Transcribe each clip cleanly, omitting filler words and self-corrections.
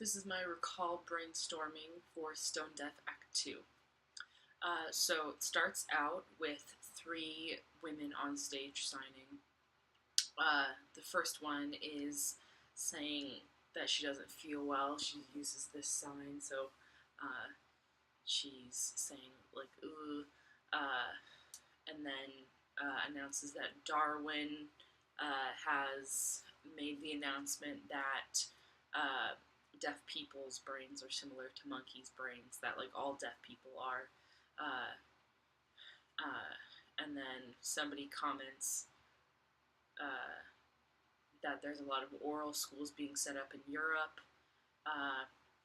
This is my recall brainstorming for Stone Deaf Act 2. So it starts out with three women on stage signing. The first one is saying that she doesn't feel well. She uses this sign, so she's saying, like, ooh, and then announces that Darwin has made the announcement that deaf people's brains are similar to monkeys' brains, that like all deaf people are. Uh, and then somebody comments that there's a lot of oral schools being set up in Europe.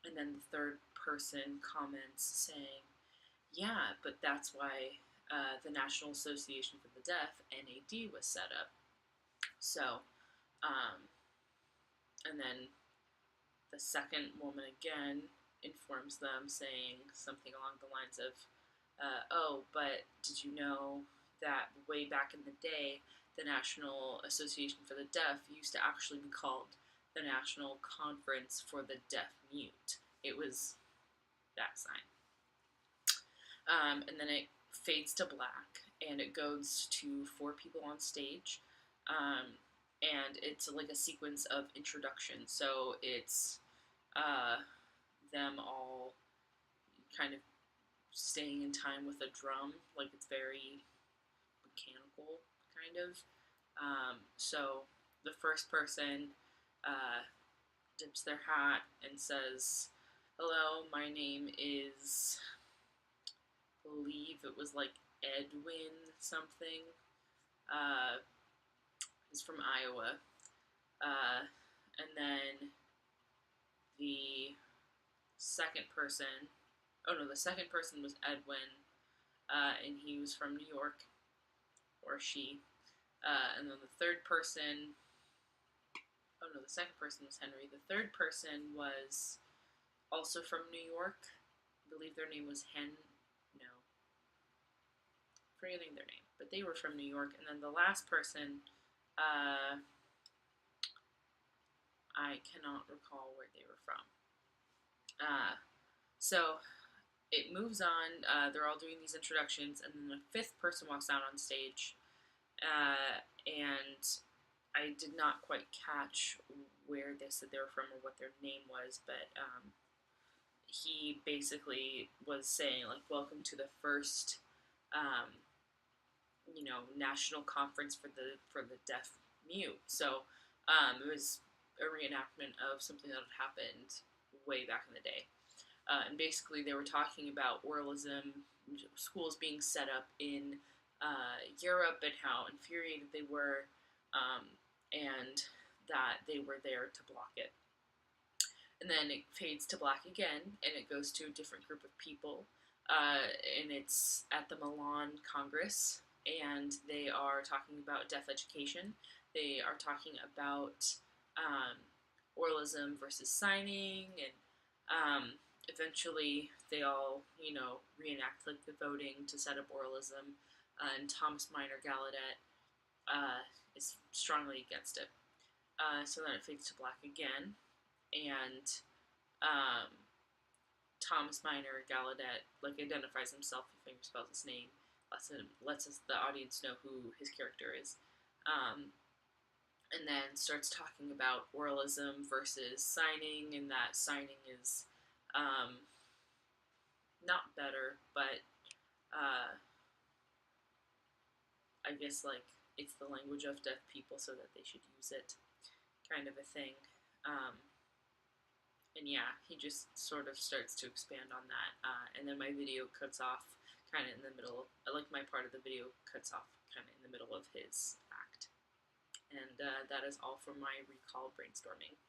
And then the third person comments saying, yeah, but that's why the National Association for the Deaf, NAD, was set up. So, and then the second woman again informs them, saying something along the lines of, oh, but did you know that way back in the day, the National Association for the Deaf used to actually be called the National Conference for the Deaf Mute? It was that sign. And then it fades to black, and it goes to four people on stage. And it's like a sequence of introductions. So it's them all kind of staying in time with a drum, like it's very mechanical, kind of. So the first person dips their hat and says, hello, my name is, I believe it was like Edwin something. He's from Iowa. And then the second person, the second person was Edwin, and he was from New York, or she. And then the third person, the second person was Henry. The third person was also from New York. I believe their name was forgetting their name, but they were from New York. And then the last person, I cannot recall where they were from. So it moves on. They're all doing these introductions, and then the fifth person walks out on stage. And I did not quite catch where they said they were from or what their name was, but he basically was saying, like, welcome to the first, national conference for the deaf mute. So it was a reenactment of something that had happened way back in the day. And basically they were talking about oralism, schools being set up in Europe, and how infuriated they were, and that they were there to block it. And then it fades to black again, and it goes to a different group of people, and it's at the Milan Congress, and they are talking about deaf education. They are talking about oralism versus signing, and eventually they all, reenact like the voting to set up oralism, and Thomas Minor Gallaudet is strongly against it. So then it fades to black again, and Thomas Minor Gallaudet identifies himself, he fingerspells his name, lets the audience know who his character is, and then starts talking about oralism versus signing, and that signing is not better, but I guess it's the language of deaf people, so that they should use it, kind of a thing. And yeah, he just sort of starts to expand on that, and then my video cuts off kind of in the middle. My part of the video cuts off kind of in the middle of his act. And that is all for my recall brainstorming.